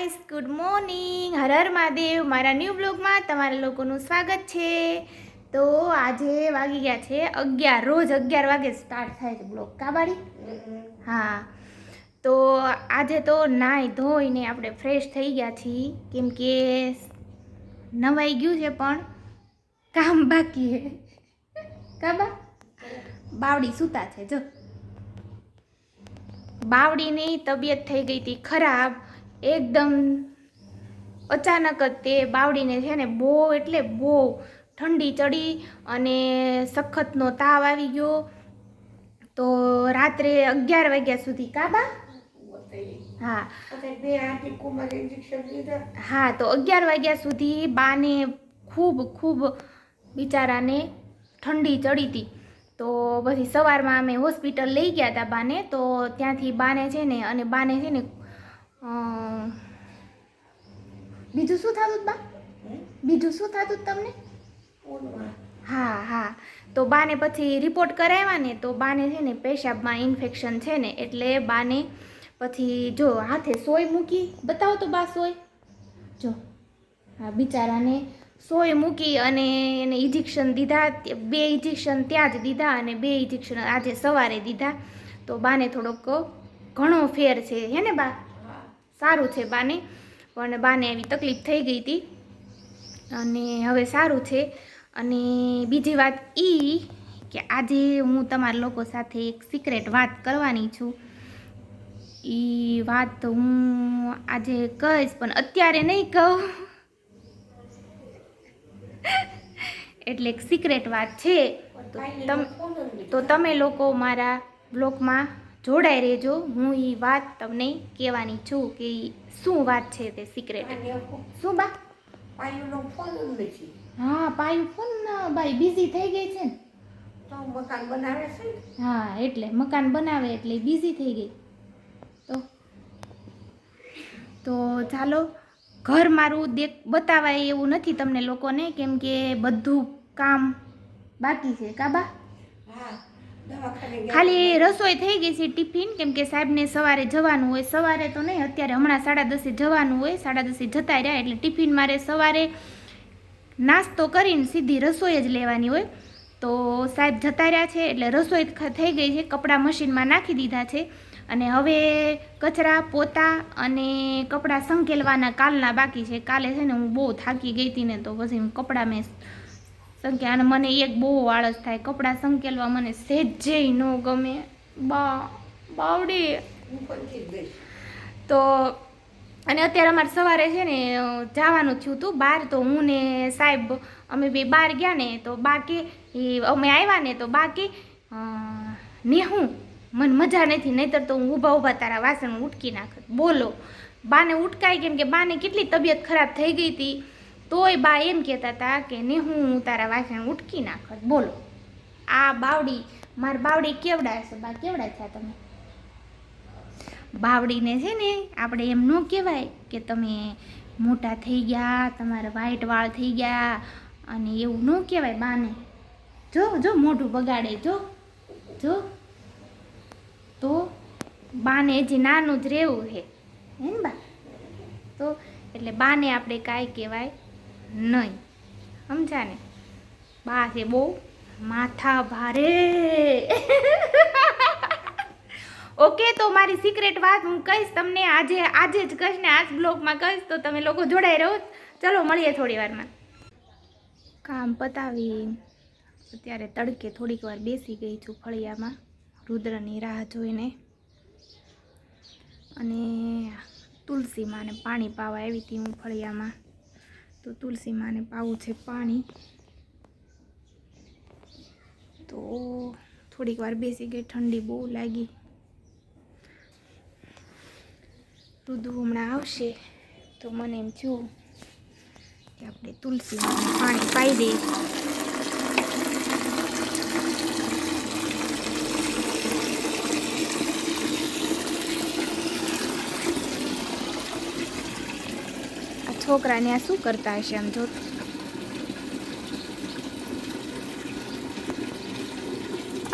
Guys, good morning. Har Har Mahadev. મારા new બ્લોગમાં તમારા લોકોનું સ્વાગત છે. તો આજે વાગી ગયા છે 11. રોજ 11 વાગે સ્ટાર્ટ થાય છે બ્લોગ. કાબાડી? હા. તો આજે તો નાહી ધોઈને આપણે ફ્રેશ થઈ ગયા છીએ, કેમ કે નવાઈ ગયું છે પણ કામ બાકી છે. કાબા બાવડી સૂતા છે. જો બાવડીની તબિયત થઈ ગઈ હતી ખરાબ એકદમ અચાનક જ. તે બાવડીને છે ને બહુ એટલે બહુ ઠંડી ચડી અને સખતનો તાવ આવી ગયો. તો રાત્રે 11 વાગ્યા સુધી. કાબા? હા હા. તો 11 વાગ્યા સુધી બાને ખૂબ બિચારાને ઠંડી ચડી હતી. તો પછી સવારમાં અમે હોસ્પિટલ લઈ ગયા હતા બાને. તો ત્યાંથી બાને છે ને બીજું શું થતું બા? બીજું શું થતું તમને? હા. તો બાને પછી રિપોર્ટ કરાવ્યા ને, તો બાને છે ને પેશાબમાં ઇન્ફેક્શન છે ને, એટલે બાને પછી જો હાથે સોય મૂકી. બતાવો તો બા સોય. જો હા, બિચારાને સોય મૂકી અને એને ઇન્જેક્શન દીધા. 2 ઇન્જેક્શન ત્યાં જ દીધા અને 2 ઇન્જેક્શન આજે સવારે દીધા. તો બાને થોડોક ઘણો ફેર છે, હે ને બા? સારું છે બાને, પણ બાને એવી તકલીફ થઈ ગઈ હતી અને હવે સારું છે. અને બીજી વાત કે આજે હું તમારા લોકો સાથે એક સિક્રેટ વાત કરવાની છું. વાત હું આજે કહીશ, પણ અત્યારે નહીં કહું. એટલે એક સિક્રેટ વાત છે. તો તમે લોકો મારા બ્લોગમાં જોડાઈ રહેજો. હું એ વાત તમને કહેવાની છું કે શું વાત છે તે સિક્રેટ. શું બા? પાયુનો ફોન નથી. હા, પાયુ ફોન ભાઈ બિઝી થઈ ગઈ છે ને. તો મકાન બનાવે છે. હા, એટલે મકાન બનાવે એટલે બિઝી થઈ ગઈ. તો ચાલો, ઘર મારું બતાવાય એવું નથી તમને લોકોને, કેમ કે બધું કામ બાકી છે. કાબા? ખાલી રસોઈ થઈ ગઈ છે, ટિફિન, કેમ કે સાહેબને સવારે જવાનું હોય. સવારે તો નહીં, અત્યારે હમણાં 10:30 જવાનું હોય. 10:30 જતા રહ્યા એટલે ટિફિન મારે સવારે નાસ્તો કરીને સીધી રસોઈ જ લેવાની હોય. તો સાહેબ જતા રહ્યા છે એટલે રસોઈ થઈ ગઈ છે. કપડાં મશીનમાં નાખી દીધા છે અને હવે કચરા પોતા અને કપડાં સંકેલવાના કાલના બાકી છે. કાલે છે ને હું બહુ થાકી ગઈ હતી ને, તો પછી કપડાં મેં સંકેલ, અને મને એક બહુ આળસ થાય કપડાં સંકેલવા. મને સહેજે ન ગમે બાવડી. તો અને અત્યારે અમારે સવારે છે ને જવાનું થયું હતું બહાર. તો હું ને સાહેબ અમે બે બહાર ગયા ને, તો બાકી અમે આવ્યા ને, તો બાકી ને હું મને મજા નથી, નહીતર તો હું ઊભા તારા વાસણ ઉટકી નાખત. બોલો, બાને ઉટકાય, કેમ કે બાને કેટલી તબિયત ખરાબ થઈ ગઈ હતી. તોય બા એમ કહેતા હતા કે ને હું તારા વાસણ ઉટકી નાખત. બોલો, આ બાવડી, મારી બાવડી કેવડા છે બા? કેવડા થયા તમે? બાવડીને છે ને આપણે એમ ન કહેવાય કે તમે મોટા થઈ ગયા, તમારા વ્હાઈટ વાળ થઈ ગયા, અને એવું ન કહેવાય બાને. જો મોઢું બગાડે. જો તો બાને હજી નાનું જ રહેવું છે, હે ને બા? તો એટલે બાને આપણે કાંઈ કહેવાય નહીં, સમજા ને? બા છે બહુ માથા ભારે. ઓકે, તો મારી સિક્રેટ વાત હું કહીશ તમને આજે જ કહીશ ને, આજ બ્લોગમાં કહીશ. તો તમે લોકો જોડાઈ રહો. ચલો, મળીએ થોડી વારમાં. કામ પતાવી અત્યારે તડકે થોડીક વાર બેસી ગઈ છું ફળિયામાં, રુદ્રની રાહ જોઈને. અને તુલસી માને પાણી પાવા આવી હતી હું ફળિયામાં. તો તુલસી માને પાવું છે પાણી. તો થોડીક વાર બેસી ગઈ, ઠંડી બહુ લાગી. રુદુ હમણાં આવશે તો મને એમ થયું કે આપણે તુલસી માને પાણી પાઈ દઈએ. છોકરાને આ શું કરતા હશે આમ? જો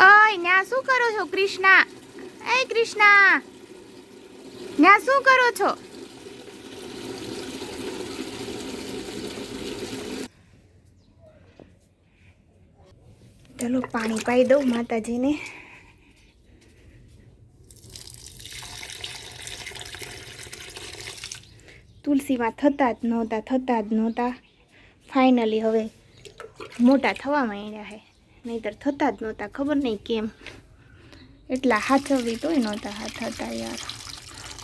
અય ન્યા શું કરો છો કૃષ્ણા? એ કૃષ્ણા, ન્યા શું કરો છો? ચલો પાણી પાઈ દઉં માતાજીને. તુલસીમાં થતા જ નહોતા ફાઇનલી હવે મોટા થવા માંડ્યા છે, નહીંતર થતા જ નહોતા. ખબર નહીં કેમ એટલા હાથવી તોય નહોતા હાથ હતા યાર.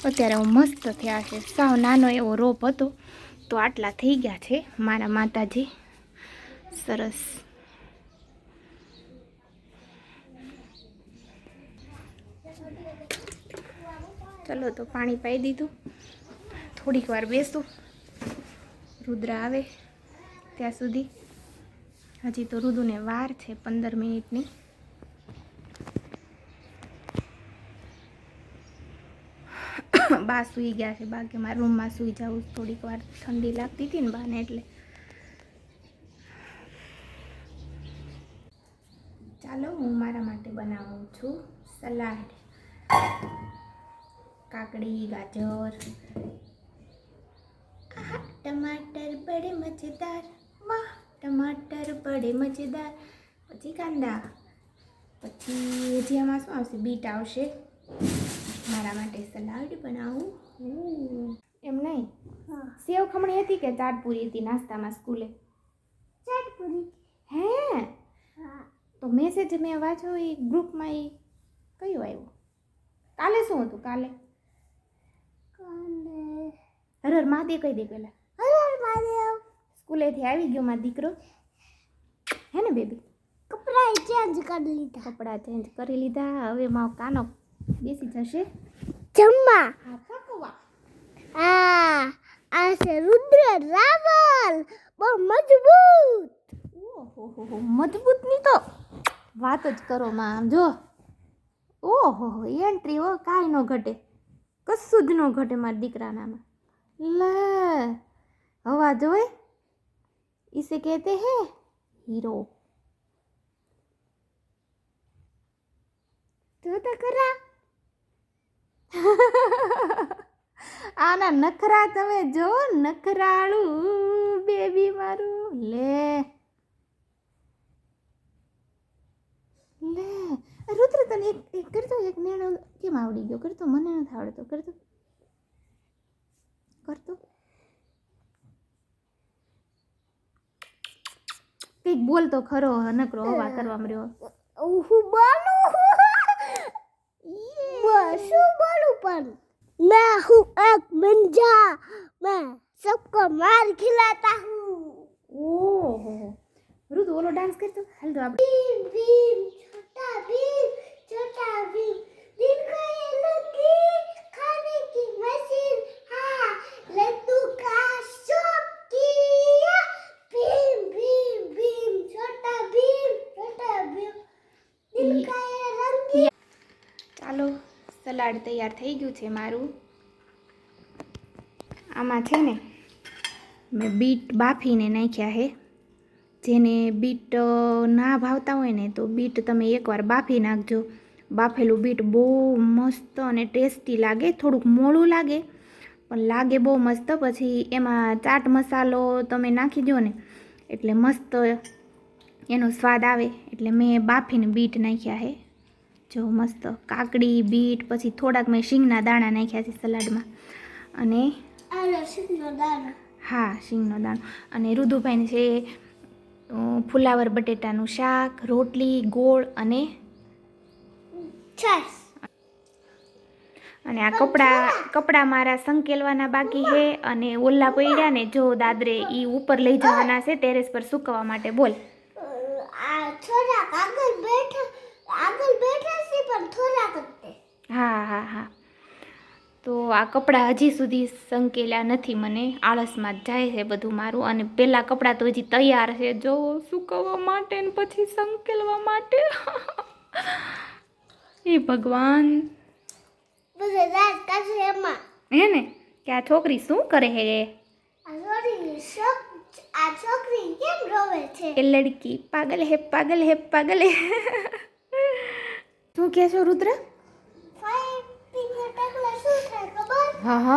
અત્યારે હું મસ્ત થયા છે. સાવ નાનો એવો રોપ હતો તો આટલા થઈ ગયા છે મારા માતાજી. સરસ. ચલો તો પાણી પાઈ દીધું. થોડીક વાર બેસું રુદ્ર આવે ત્યાં સુધી. હજી તો રુદુને વાર છે 15 મિનિટની. બા સૂઈ ગયા છે. બાકી મારા રૂમમાં સૂઈ જાઉં. થોડીક વાર ઠંડી લાગતી હતી ને બાને એટલે. ચાલો હું મારા માટે બનાવું છું સલાડ. કાકડી, ગાજર, ટમાટર બડે મજેદાર. વાહ, ટમાટર બડે મજેદાર. પછી કાંદા, પછી હજી આમાં શું આવશે? બીટ આવશે. મારા માટે સલાડ બનાવું. એમ નહીં, સેવ ખમણી હતી કે ચાટ પૂરી હતી નાસ્તામાં સ્કૂલે? ચાટ પૂરી. હે? તો મેસેજ મેં વાંચ્યો એ ગ્રુપમાં, એ કયું આવ્યું? કાલે શું હતું? કાલે હર મહાદેવ કહી દે પહેલા. હર મહાદેવ. સ્કૂલેથી આવી ગયો મારો દીકરો. હે ને બેબી? કપડાં ચેન્જ કરી લીધા. કપડાં ચેન્જ કરી લીધા. હવે મારો કાનો બેસી જશે જમવા. હા, પકવા. આ છે રુદ્ર રાવલ. બહુ મજબૂત. ઓહો, મજબૂત ની તો વાત જ કરો માં. આમ જો, ઓહો એન્ટ્રી હો, કાંઈ ન ઘટે, કશું જ ન ઘટે મારા દીકરાનામાં. લે હવા જોઈ, इसे कहते हैं हीरो. જોતા ખરા આના નખરા તમે જો. નખરાળું બેબી મારું. લે લે રુદ્ર, તને એક કરતો, એક નેણો કેમ આવડી ગયો? કરતો, મને નથી આવડતો. કરતો કંઈક બોલ તો ખરો. નકરો હવા કરવા મળ્યો. હું બોલું? શું બોલું? પણ मैं हूँ एक मंजा, मैं सबको मार खिलाता हूँ. ओहो રુદ, ઓલો ડાન્સ કરતો. હાલ તો આપણે ભીમ ભીમ छोटा भीम दिन को ये लगी खाने की मशीन. हाँ, लड्डू का शौक किया. भीम भीम भीम छोटा भीम दिल का ये रंग. ચાલો, સલાડ તૈયાર થઈ ગયું છે મારું. આમાં છે ને મેં બીટ બાફીને નાખ્યા છે. જેને બીટ ના ભાવતા હોય ને તો બીટ તમે એકવાર બાફી નાખજો. બાફેલું બીટ બહુ મસ્ત અને ટેસ્ટી લાગે. થોડુંક મોળું લાગે પણ લાગે બહુ મસ્ત. પછી એમાં ચાટ મસાલો તમે નાખી દો ને એટલે મસ્ત એનો સ્વાદ આવે. એટલે મેં બાફીને બીટ નાખ્યા છે. જો મસ્ત કાકડી, બીટ, પછી થોડાક મેં શીંગના દાણા નાખ્યા છે સલાડમાં. અને હા, શીંગનો દાણો. અને રુદુભાઈને છે ફુલાવર બટેટાનું શાક, રોટલી, ગોળ અને છાશ. અને આ કપડાં મારા સંકેલવાના બાકી છે. અને ઓલા પડ્યા ને જો દાદરે, એ ઉપર લઈ જવાના છે ટેરેસ પર સૂકવવા માટે. બોલ. હા. તો આ કપડાં હજી સુધી સંકેલ્યા નથી. મને આળસમાં જ જાય છે બધું મારું. અને પેલા કપડાં તો હજી તૈયાર છે જો સૂકવવા માટે ને પછી સંકેલવા માટે. એ ભગવાન. હે ને કે આ છોકરી શું કરે હે? આ છોકરી કેમ રોવે છે? એ લડકી પાગલ હે, પાગલ હે, પાગલ હે. શું કહે છો રુદ્ર? હા.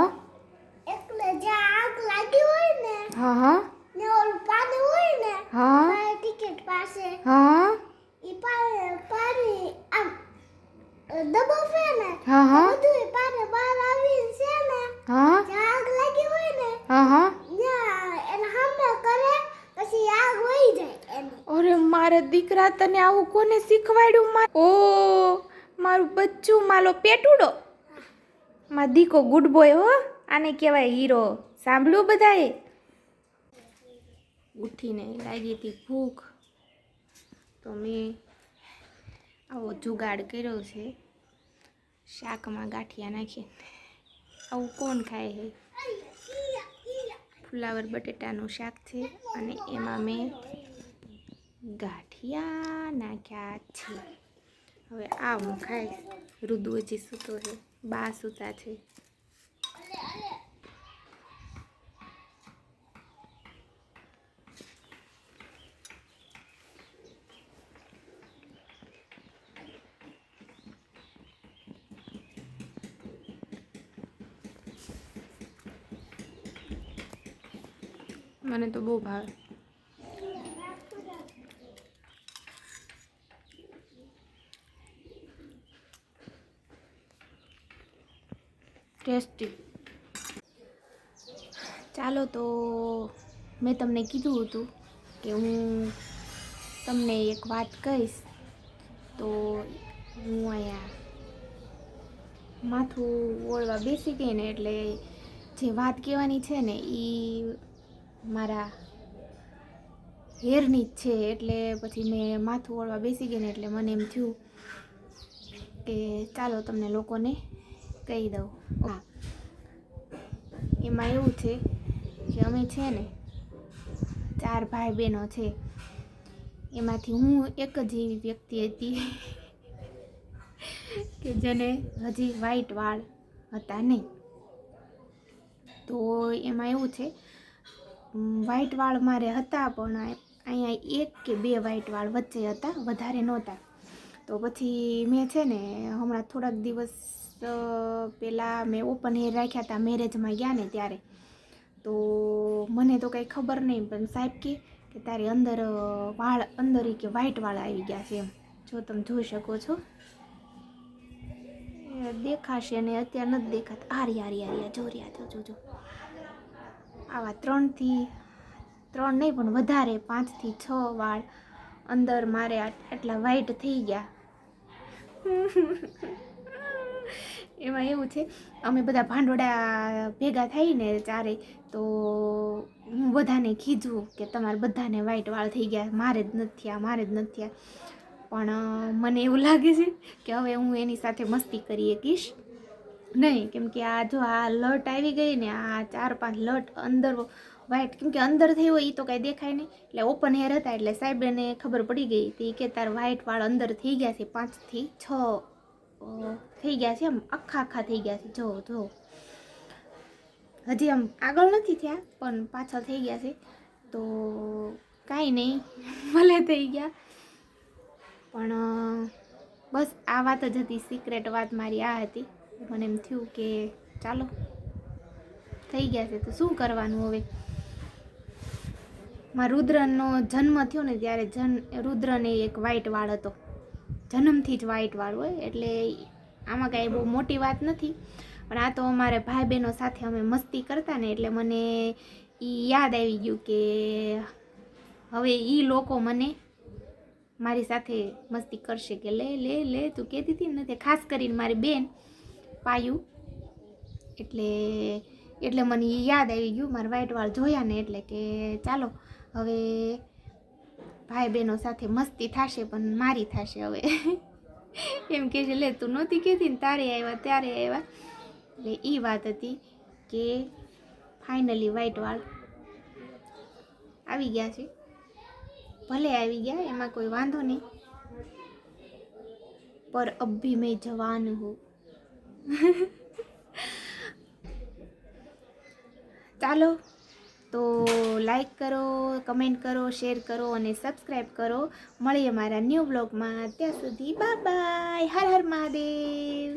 એટલે જ્યાં આગ લાગી હોય ને, હા, ને ઓલું પાણી હોય ને, ફાયર ટિકિટ પાસે, હા, ઈ દીકરા, તને આવું કોને શીખવાડ્યું? ઓ મારું બચ્ચું, મારો પેટુડો, મારો દીકો ગુડ બોય હો. આને કહેવાય હીરો. સાંભળ્યું બધાએ? ઉઠીને લાગી હતી ભૂખ, તો મેં આવો જુગાડ કર્યો છે, શાકમાં ગાંઠિયા નાખીને. આવું કોણ ખાય છે? ફુલાવર બટેટાનું શાક છે અને એમાં મેં ગાંઠિયા નાખ્યા છે. હવે આ હું ખાઈશ. રુદુ હજી સૂતો છે, બા સૂતા છે. મને તો બહુ ભાવે. ટેસ્ટી. ચાલો તો મેં તમને કીધું હતું કે હું તમને એક વાત કહીશ, તો હું અહીંયા માથું ઓળવા બેસી ગઈ ને, એટલે જે વાત કહેવાની છે ને એ મારા હેરની જ છે. એટલે પછી મેં માથું ઓળવા બેસી ગઈ ને, એટલે મને એમ થયું કે ચાલો તમને લોકોને કહી દઉં. હા, એમાં એવું છે કે અમે છે ને 4 ભાઈ બહેનો છે. એમાંથી હું એક જ એવી વ્યક્તિ હતી કે જેને હજી વ્હાઈટ વાળ હતા નહીં. તો એમાં એવું છે, વ્હાઈટ વાળ મારે હતા, પણ અહીંયા 1 કે 2 વ્હાઈટ વાળ વચ્ચે હતા, વધારે નહોતા. તો પછી મેં છે ને હમણાં થોડાક દિવસ પહેલાં મેં ઓપન હેર રાખ્યા હતા, મેરેજમાં ગયા ને ત્યારે. તો મને તો કંઈ ખબર નહીં, પણ સાહેબ કે તારી અંદર વાળ અંદર કે વ્હાઈટ વાળ આવી ગયા છે એમ. જો તમે જોઈ શકો છો, દેખાશે ને અત્યારે નથી દેખાતા. આર્યા જો રહ્યા, જો આવા 3 નહીં પણ વધારે 5 થી 6 વાળ અંદર મારે આટલા વ્હાઈટ થઈ ગયા. એમાં એવું છે, અમે બધા ભાંડોળા ભેગા થઈને 4, તો હું બધાને કીધું કે તમારે બધાને વ્હાઈટ વાળ થઈ ગયા, મારે જ નથી થયા. પણ મને એવું લાગે છે કે હવે હું એની સાથે મસ્તી કરી શકીશ નહીં, કેમ કે આ જો આ લટ આવી ગઈ ને, આ 4-5 લટ અંદર વ્હાઈટ, કેમ કે અંદર થઈ હોય એ તો કાંઈ દેખાય નહીં. એટલે ઓપન હેર હતા, એટલે સાહેબને ખબર પડી ગઈ હતી કે તાર વ્હાઈટ વાળ અંદર થઈ ગયા છે, 5 થી 6 થઈ ગયા છે, એમ આખા થઈ ગયા છે. જો હજી આમ આગળ નથી થયા, પણ પાછળ થઈ ગયા છે. તો કાંઈ નહીં, ભલે થઈ ગયા. પણ બસ આ વાત જ હતી, સિક્રેટ વાત મારી આ હતી. મને એમ થયું કે ચાલો થઈ ગયા છે તો શું કરવાનું હવે. મારા રુદ્રનો જન્મ થયો ને ત્યારે રુદ્રને એક વ્હાઈટ વાળ હતો, જન્મથી જ વ્હાઈટ વાળ હોય. એટલે આમાં કાંઈ બહુ મોટી વાત નથી, પણ આ તો અમારે ભાઈ બહેનો સાથે અમે મસ્તી કરતા ને, એટલે મને એ યાદ આવી ગયું કે હવે એ લોકો મને મારી સાથે મસ્તી કરશે કે લે તું કહેતી હતી ને. ખાસ કરીને મારી બેન પાયું, એટલે મને એ યાદ આવી ગયું મારા વ્હાઈટ વાળ જોયા ને, એટલે કે ચાલો હવે ભાઈ બહેનો સાથે મસ્તી થશે, પણ મારી થશે હવે. એમ કે છે, લે તું નહોતી કહેતી ને, તારે આવ્યા ત્યારે આવ્યા. એટલે એ વાત હતી કે ફાઇનલી વ્હાઈટ વાળ આવી ગયા છે. ભલે આવી ગયા, એમાં કોઈ વાંધો નહીં, પર અબ ભી મેં જવાન હું. ચાલો તો લાઈક કરો, કમેન્ટ કરો, શેર કરો અને સબસ્ક્રાઈબ કરો. મળીએ મારા ન્યૂ બ્લોગમાં. ત્યાં સુધી બાય બાય. હર હર મહાદેવ.